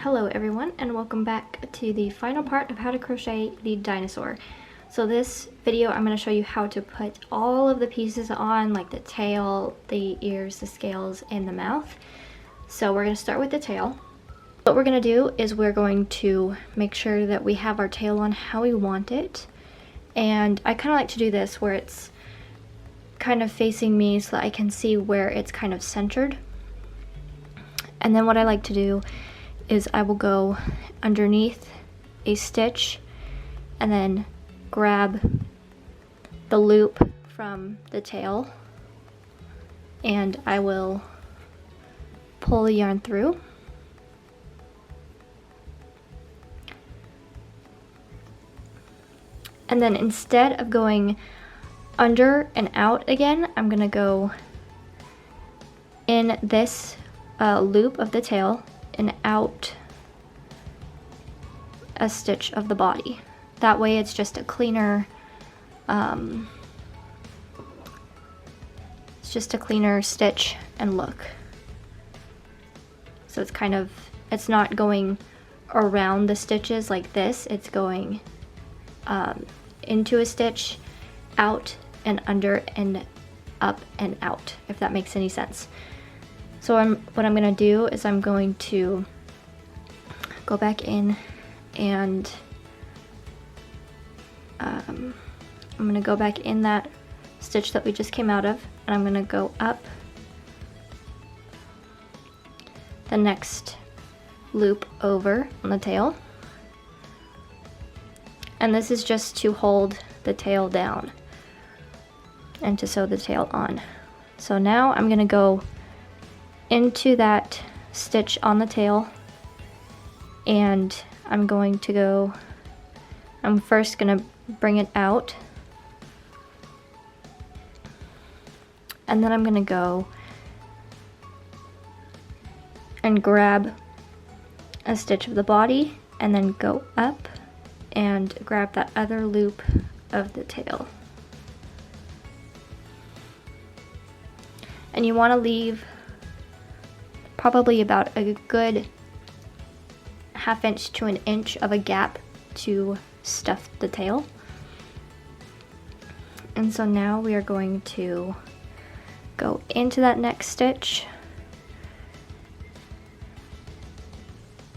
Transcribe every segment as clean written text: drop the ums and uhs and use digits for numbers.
Hello everyone, and welcome back to the final part of how to crochet the dinosaur. So this video I'm going to show you how to put all of the pieces on, like the tail, the ears, the scales, and the mouth. So we're going to start with the tail. What we're going to do is we're going to make sure that we have our tail on how we want it. And I kind of like to do this where it's kind of facing me so that I can see where it's kind of centered. And then what I like to do is I will go underneath a stitch and then grab the loop from the tail, and I will pull the yarn through. And then instead of going under and out again, I'm gonna go in this loop of the tail and out a stitch of the body. That way it's just a cleaner, stitch and look. So it's not going around the stitches like this, it's going into a stitch, out and under and up and out, if that makes any sense. So what I'm going to do is I'm going to go back in and I'm going to go back in that stitch that we just came out of, and I'm going to go up the next loop over on the tail. And this is just to hold the tail down and to sew the tail on. So now I'm going to go into that stitch on the tail, and I'm first going to bring it out, and then I'm going to go and grab a stitch of the body and then go up and grab that other loop of the tail. And you want to leave probably about a good ½ inch to an inch of a gap to stuff the tail. And so now we are going to go into that next stitch,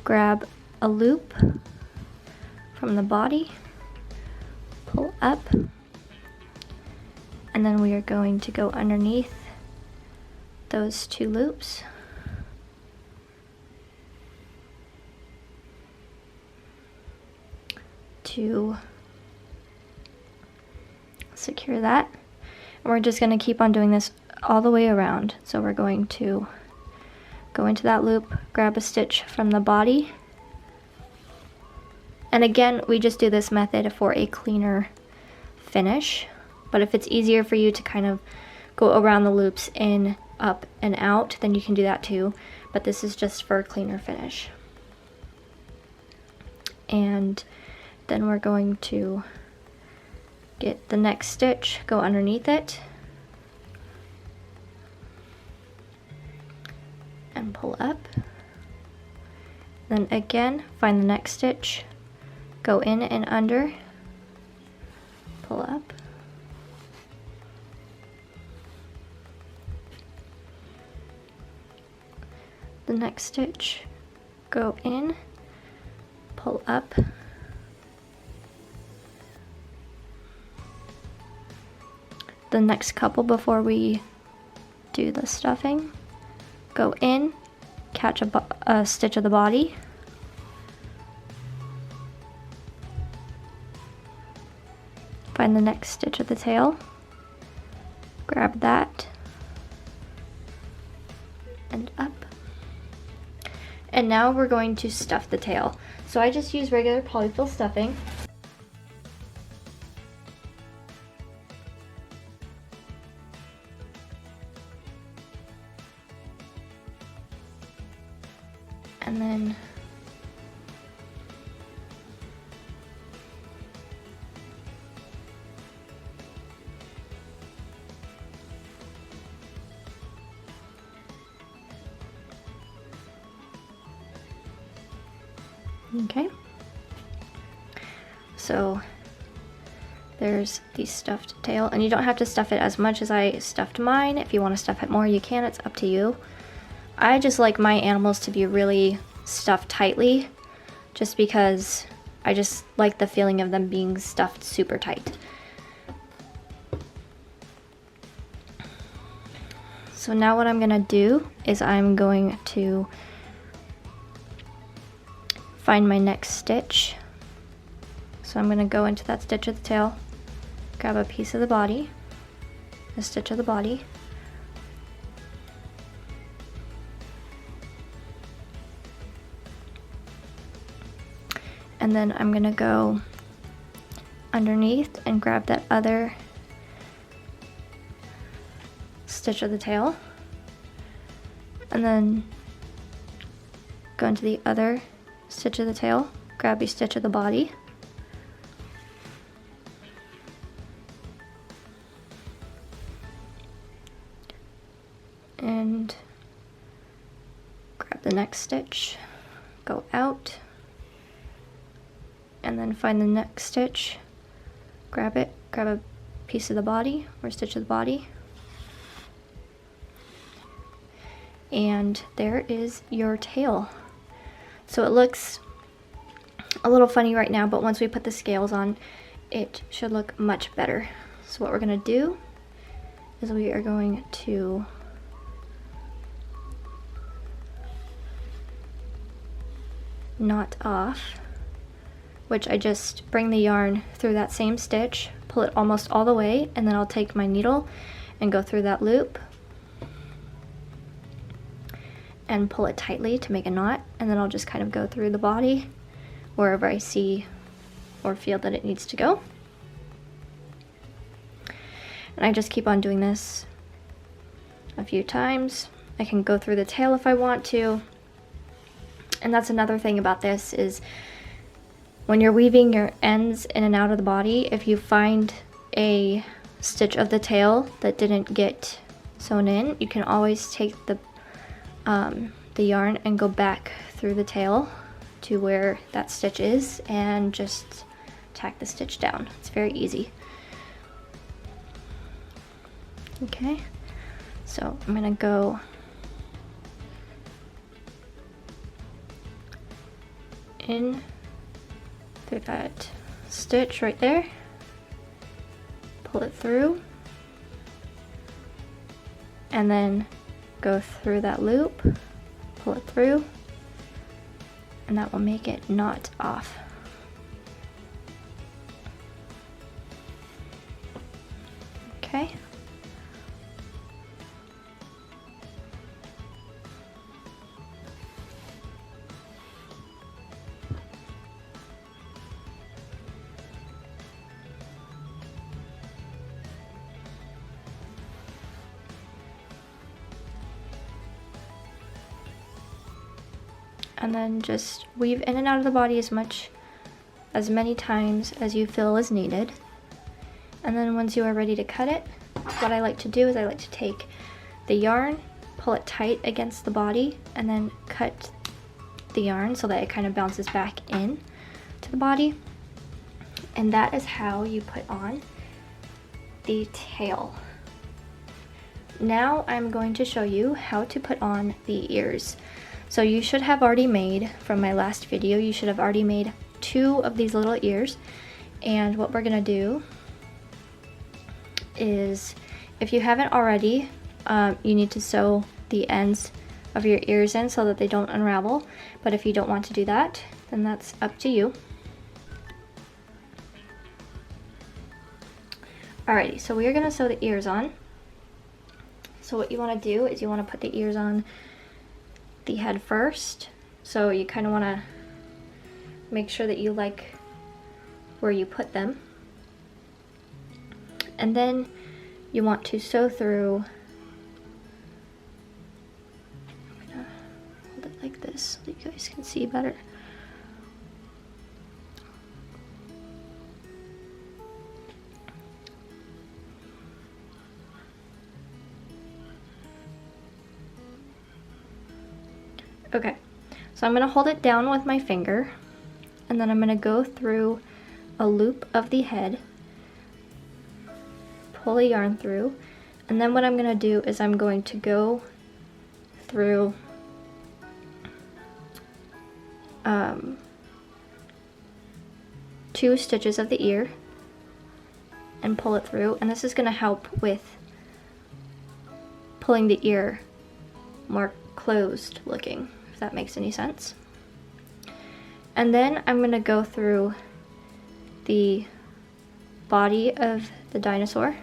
grab a loop from the body, pull up, and then we are going to go underneath those two loops. To secure that, and we're just going to keep on doing this all the way around. So we're going to go into that loop, grab a stitch from the body, and again we just do this method for a cleaner finish, but if it's easier for you to kind of go around the loops in, up and out, then you can do that too, but this is just for a cleaner finish. And then we're going to get the next stitch, go underneath it, and pull up. Then again, find the next stitch, go in and under, pull up. The next stitch, go in, pull up. The next couple before we do the stuffing, go in, catch a stitch of the body, find the next stitch of the tail, grab that, and up. And now we're going to stuff the tail. So I just use regular polyfill stuffing. And then Okay. So there's the stuffed tail, and you don't have to stuff it as much as I stuffed mine. If you want to stuff it more, you can. It's up to you. I just like my animals to be really stuffed tightly, just because I just like the feeling of them being stuffed super tight. So now what I'm gonna do is I'm going to find my next stitch. So I'm gonna go into that stitch of the tail, grab a piece of the body, a stitch of the body, and then I'm gonna go underneath and grab that other stitch of the tail, and then go into the other stitch of the tail, grab a stitch of the body, and grab the next stitch, go out, and then find the next stitch, grab it, grab a piece of the body or stitch of the body, and there is your tail. So it looks a little funny right now, but once we put the scales on, it should look much better. So what we're gonna do is we are going to knot off, which I just bring the yarn through that same stitch, pull it almost all the way, and then I'll take my needle and go through that loop and pull it tightly to make a knot, and then I'll just kind of go through the body wherever I see or feel that it needs to go. And I just keep on doing this a few times. I can go through the tail if I want to. And that's another thing about this is when you're weaving your ends in and out of the body, if you find a stitch of the tail that didn't get sewn in, you can always take the yarn and go back through the tail to where that stitch is and just tack the stitch down. It's very easy. Okay, so I'm gonna go in through that stitch right there, pull it through, and then go through that loop, pull it through, and that will make it knot off. Okay. And then just weave in and out of the body as many times as you feel is needed. And then once you are ready to cut it, what I like to do is I like to take the yarn, pull it tight against the body, and then cut the yarn so that it kind of bounces back in to the body. And that is how you put on the tail. Now I'm going to show you how to put on the ears. So you should have already made, from my last video, you should have already made 2 of these little ears. And what we're gonna do is, if you haven't already, you need to sew the ends of your ears in so that they don't unravel. But if you don't want to do that, then that's up to you. Alrighty, so we are gonna sew the ears on. So what you wanna do is you wanna put the ears on the head first. So you kind of want to make sure that you like where you put them. And then you want to sew through, I'm gonna hold it like this so that you guys can see better. Okay, so I'm gonna hold it down with my finger and then I'm going to go through a loop of the head, pull a yarn through, and then what I'm going to do is I'm going to go through two stitches of the ear and pull it through, and this is going to help with pulling the ear more closed looking, if that makes any sense. And then I'm going to go through the body of the dinosaur,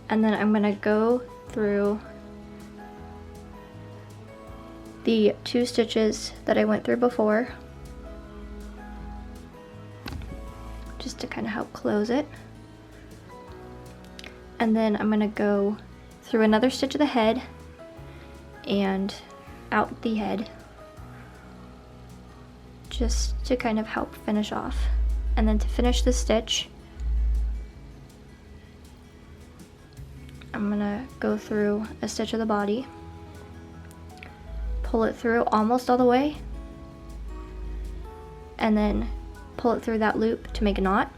and then I'm going to go through the two stitches that I went through before, just to kind of help close it. And then I'm going to go through another stitch of the head and out the head, just to kind of help finish off. And then to finish the stitch, I'm going to go through a stitch of the body, pull it through almost all the way, and then pull it through that loop to make a knot,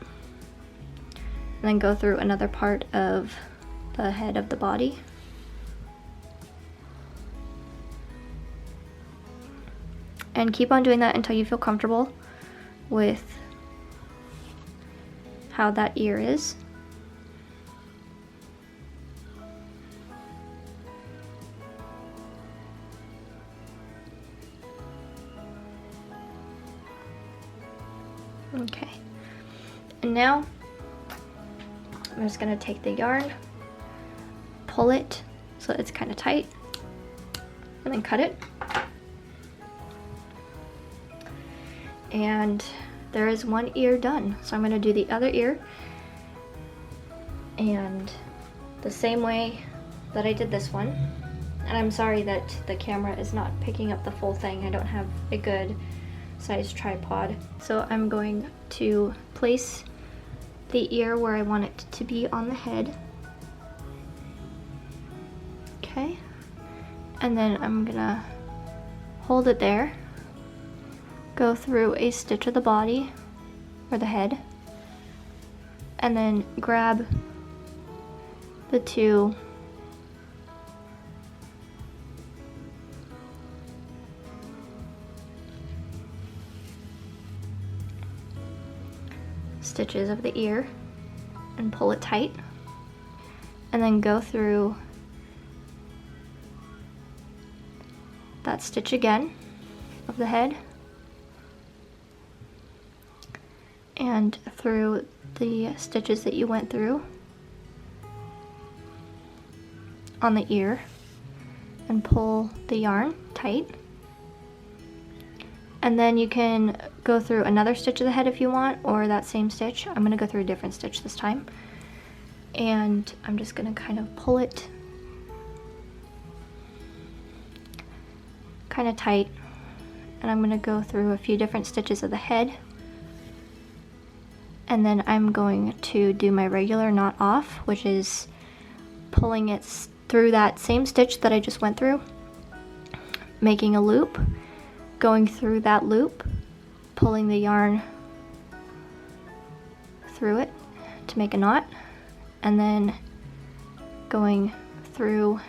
and then go through another part of the head of the body, and keep on doing that until you feel comfortable with how that ear is. Okay, and now I'm just going to take the yarn, pull it so it's kind of tight, and then cut it. And there is one ear done. So I'm going to do the other ear, and the same way that I did this one. And I'm sorry that the camera is not picking up the full thing. I don't have a good size tripod. So I'm going to place the ear where I want it to be on the head. Okay. And then I'm gonna hold it there, go through a stitch of the body or the head, and then grab the two stitches of the ear and pull it tight, and then go through that stitch again of the head and through the stitches that you went through on the ear and pull the yarn tight. And then you can go through another stitch of the head if you want, or that same stitch. I'm going to go through a different stitch this time. And I'm just going to kind of pull it kind of tight. And I'm going to go through a few different stitches of the head. And then I'm going to do my regular knot off, which is pulling it through that same stitch that I just went through, making a loop, going through that loop, pulling the yarn through it to make a knot, and then going through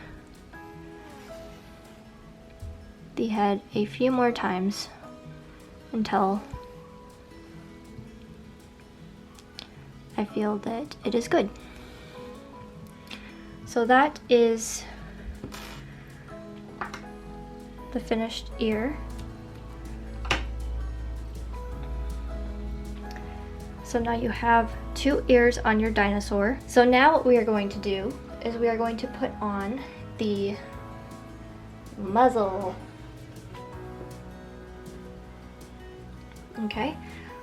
the head a few more times until I feel that it is good. So that is the finished ear. So now you have two ears on your dinosaur. So now what we are going to do is we are going to put on the muzzle. Okay,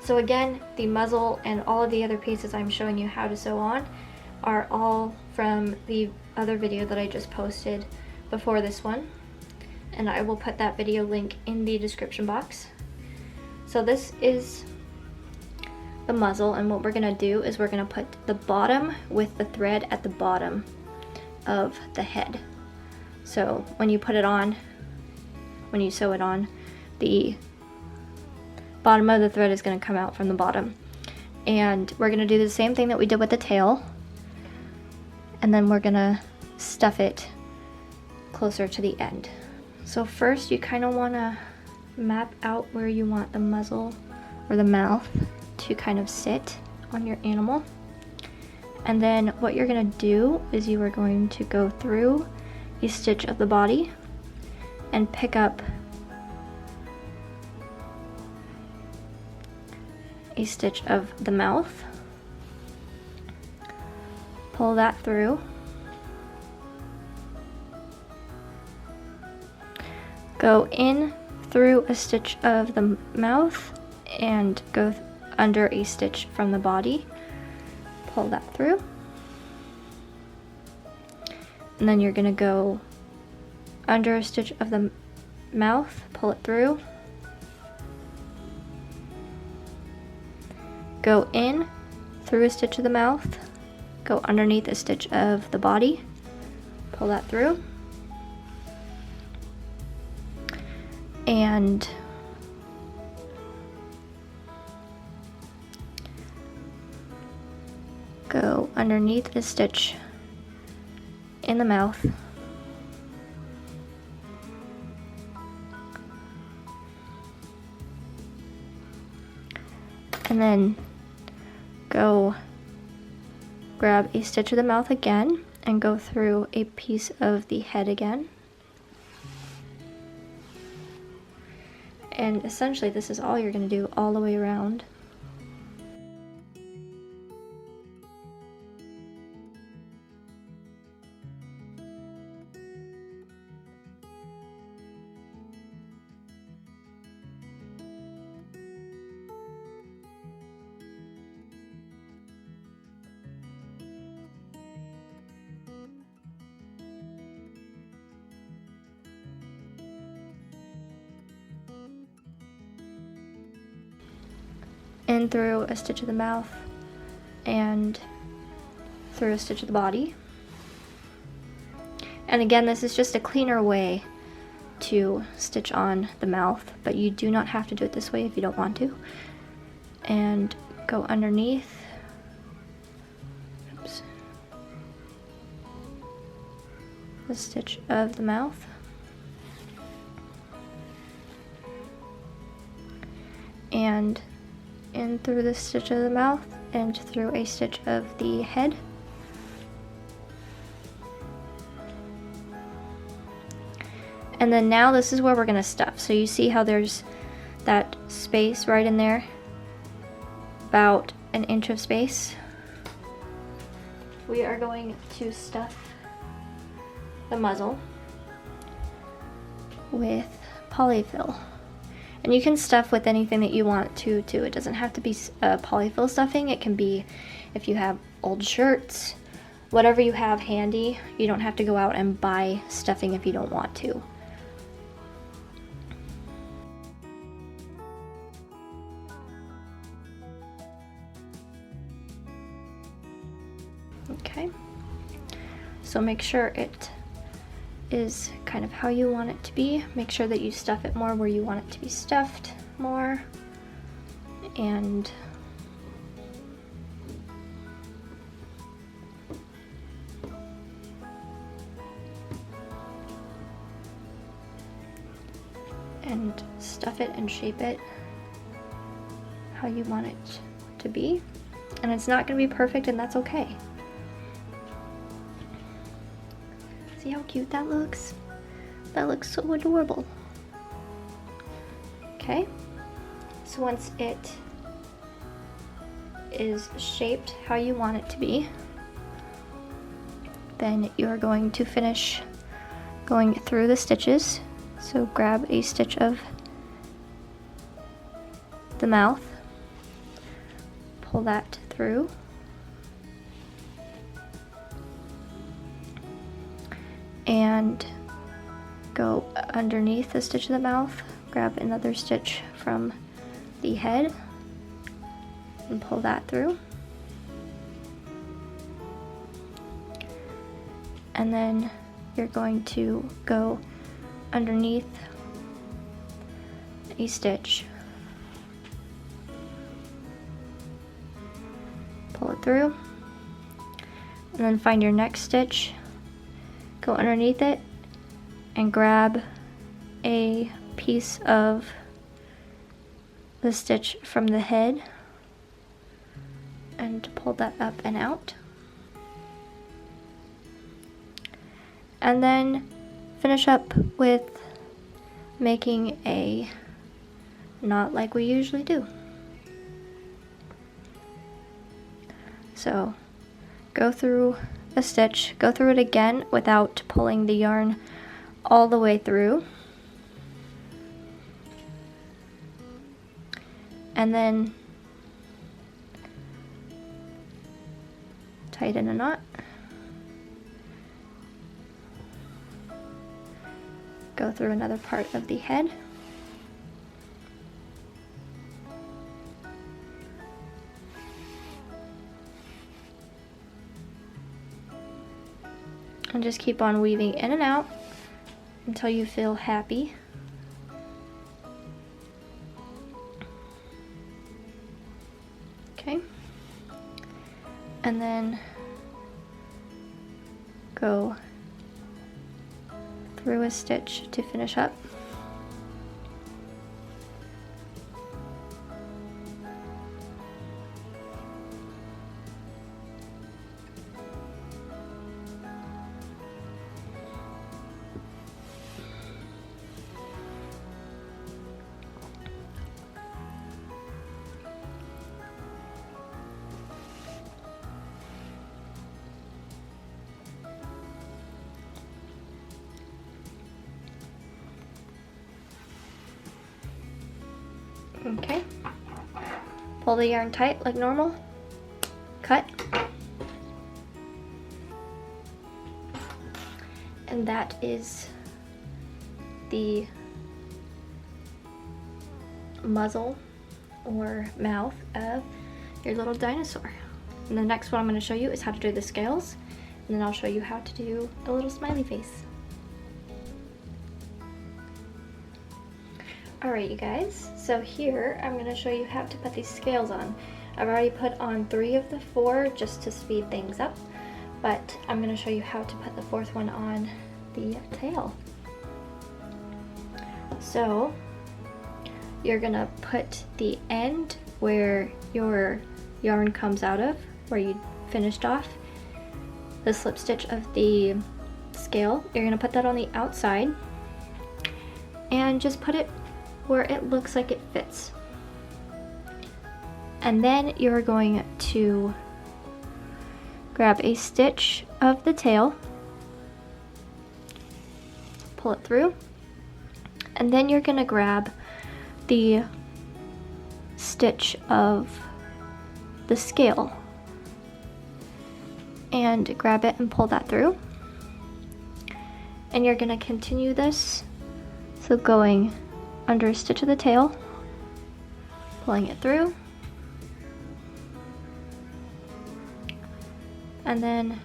so again, the muzzle and all of the other pieces I'm showing you how to sew on are all from the other video that I just posted before this one, and I will put that video link in the description box. So this is the muzzle, and what we're going to do is we're going to put the bottom with the thread at the bottom of the head. So when you put it on, when you sew it on, the bottom of the thread is going to come out from the bottom. And we're going to do the same thing that we did with the tail, and then we're going to stuff it closer to the end. So first you kind of want to map out where you want the muzzle or the mouth to kind of sit on your animal. And then what you're going to do is you are going to go through a stitch of the body and pick up a stitch of the mouth, pull that through, go in through a stitch of the mouth and go under a stitch from the body, pull that through, and then you're going to go under a stitch of the mouth, pull it through, go in through a stitch of the mouth, go underneath a stitch of the body, pull that through, and go underneath the stitch in the mouth, and then go grab a stitch of the mouth again and go through a piece of the head again. And essentially this is all you're going to do all the way around. In through a stitch of the mouth and through a stitch of the body. And again, this is just a cleaner way to stitch on the mouth, but you do not have to do it this way if you don't want to. And go underneath. Oops. The stitch of the mouth. And in through the stitch of the mouth and through a stitch of the head. And then now this is where we're going to stuff. So you see how there's that space right in there, about an inch of space. We are going to stuff the muzzle with polyfill. And you can stuff with anything that you want to too. It doesn't have to be polyfill stuffing. It can be if you have old shirts, whatever you have handy. You don't have to go out and buy stuffing if you don't want to. Okay, so make sure it is kind of how you want it to be. Make sure that you stuff it more where you want it to be stuffed more, and stuff it and shape it how you want it to be. And it's not going to be perfect, and that's okay. See how cute that looks? That looks so adorable. Okay, so once it is shaped how you want it to be, then you're going to finish going through the stitches. So grab a stitch of the mouth, pull that through, and go underneath the stitch of the mouth, grab another stitch from the head and pull that through, and then you're going to go underneath a stitch, pull it through, and then find your next stitch, go underneath it, and grab a piece of the stitch from the head and pull that up and out. And then finish up with making a knot like we usually do. So go through a stitch, go through it again without pulling the yarn all the way through, and then tighten a knot, go through another part of the head, and just keep on weaving in and out until you feel happy. Okay, and then go through a stitch to finish up. Okay, pull the yarn tight like normal, cut, and that is the muzzle or mouth of your little dinosaur. And the next one I'm going to show you is how to do the scales, and then I'll show you how to do a little smiley face. Alright you guys, so here I'm going to show you how to put these scales on. I've already put on 3 of the 4 just to speed things up, but I'm going to show you how to put the 4th one on the tail. So you're going to put the end where your yarn comes out of, where you finished off the slip stitch of the scale. You're going to put that on the outside and just put it where it looks like it fits. And then you're going to grab a stitch of the tail, pull it through, and then you're going to grab the stitch of the scale and grab it and pull that through. And you're going to continue this, so going under a stitch of the tail, pulling it through, and then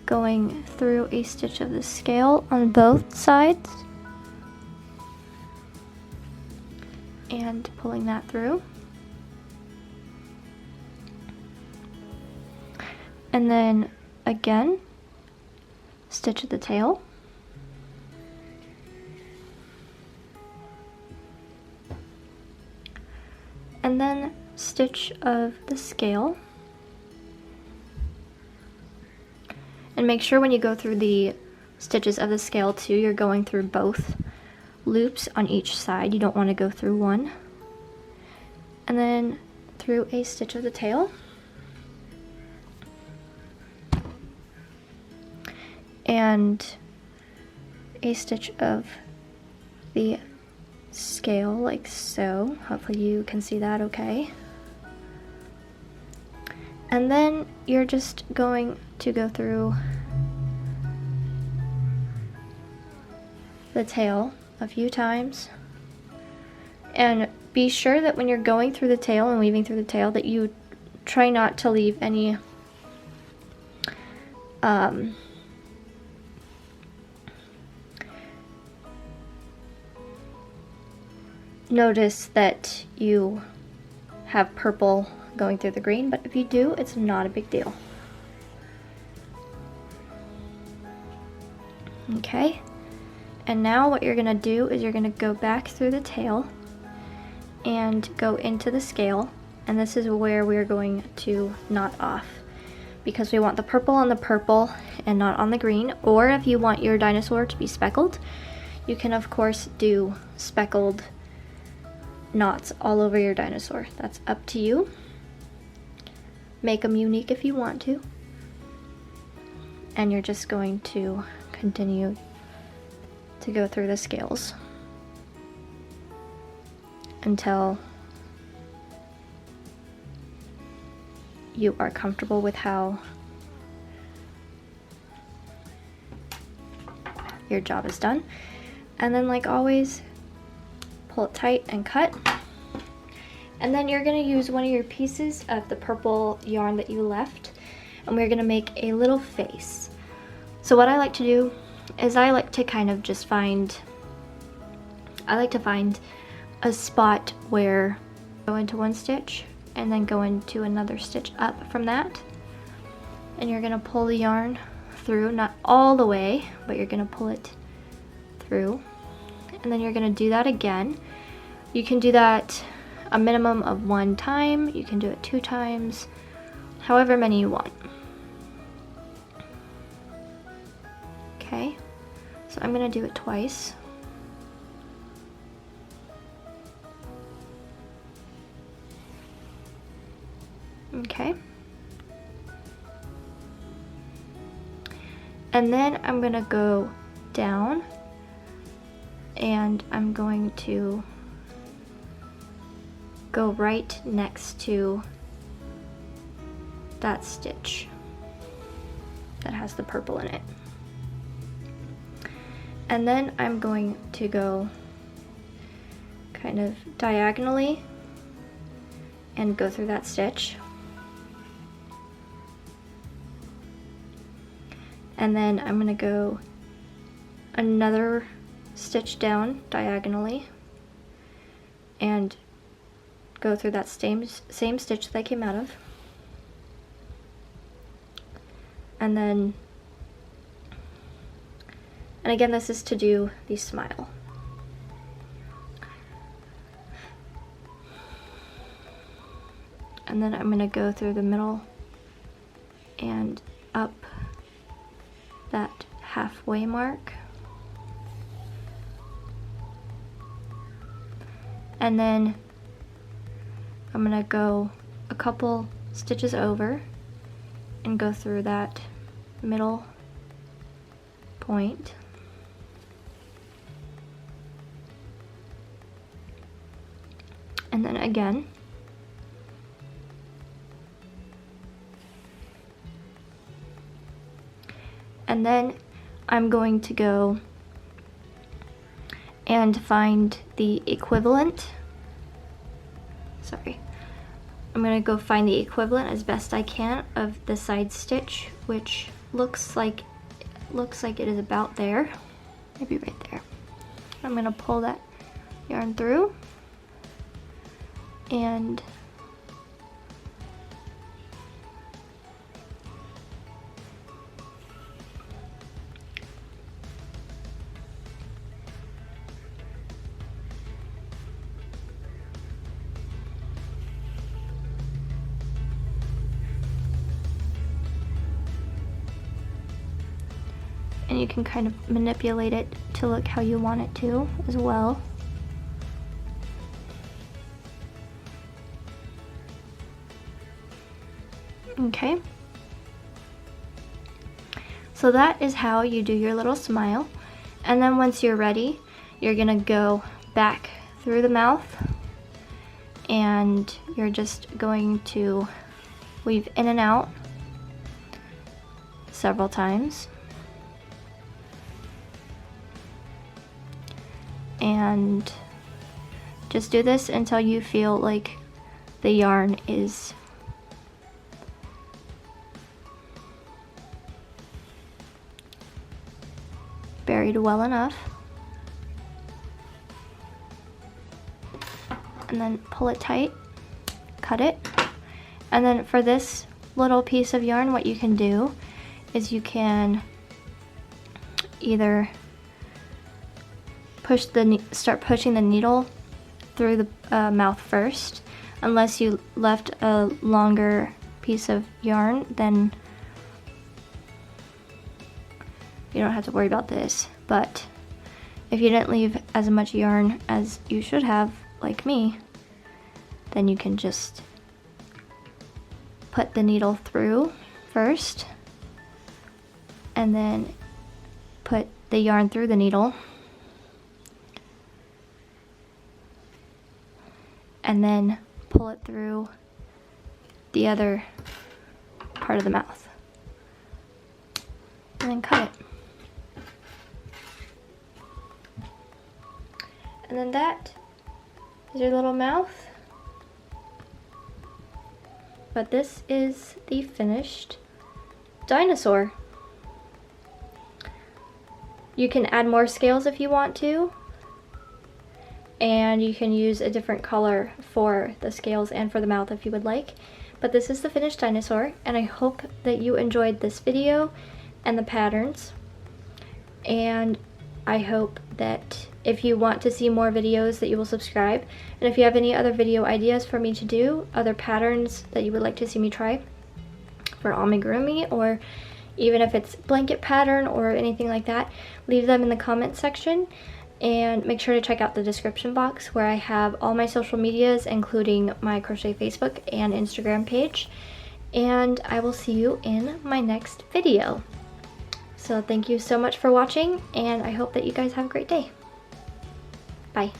going through a stitch of the scale on both sides and pulling that through, and then again stitch of the tail, and then stitch of the scale. And make sure when you go through the stitches of the scale too, you're going through both loops on each side. You don't want to go through one. And then through a stitch of the tail. And a stitch of the scale like so. Hopefully you can see that okay. And then you're just going to go through the tail a few times, and be sure that when you're going through the tail and weaving through the tail that you try not to leave any notice that you have purple going through the green, but if you do, it's not a big deal. Okay, and now what you're gonna do is you're gonna go back through the tail and go into the scale, and this is where we're going to knot off, because we want the purple on the purple and not on the green. Or if you want your dinosaur to be speckled, you can of course do speckled knots all over your dinosaur. That's up to you. Make them unique if you want to. And you're just going to continue to go through the scales until you are comfortable with how your job is done. And then, like always, pull it tight and cut. And then you're gonna use one of your pieces of the purple yarn that you left, and we're gonna make a little face. So what I like to do is I like to kind of just find a spot where go into one stitch and then go into another stitch up from that. And you're gonna pull the yarn through, not all the way, but you're gonna pull it through. And then you're gonna do that again. You can do that a minimum of 1 time, you can do it 2 times, however many you want. Okay, so I'm gonna do it twice. Okay. And then I'm gonna go down and I'm going to go right next to that stitch that has the purple in it. And then I'm going to go kind of diagonally and go through that stitch. And then I'm gonna go another stitch down diagonally and go through that same stitch that I came out of. And then, and again, this is to do the smile. And then I'm gonna go through the middle and up that halfway mark. And then I'm gonna go a couple stitches over and go through that middle point. And then again. And then I'm going to go and find the equivalent. Sorry. I'm going to go find the equivalent as best I can of the side stitch, which looks like it is about there. Maybe right there. I'm going to pull that yarn through and you can kind of manipulate it to look how you want it to as well. Okay. So that is how you do your little smile. And then once you're ready, you're gonna go back through the mouth and you're just going to weave in and out several times. And just do this until you feel like the yarn is buried well enough. and then pull it tight, cut it. And then for this little piece of yarn, what you can do is you can either start pushing the needle through the mouth first. Unless you left a longer piece of yarn, then you don't have to worry about this. But if you didn't leave as much yarn as you should have, like me, then you can just put the needle through first and then put the yarn through the needle and then pull it through the other part of the mouth and then cut it. And then that is your little mouth. But this is the finished dinosaur. You can add more scales if you want to, and you can use a different color for the scales and for the mouth if you would like. But this is the finished dinosaur, and I hope that you enjoyed this video and the patterns. And I hope that if you want to see more videos that you will subscribe. And if you have any other video ideas for me to do, other patterns that you would like to see me try for amigurumi, or even if it's blanket pattern or anything like that, leave them in the comment section. And make sure to check out the description box where I have all my social medias, including my Crochet Facebook and Instagram page. And I will see you in my next video. So thank you so much for watching, and I hope that you guys have a great day. Bye.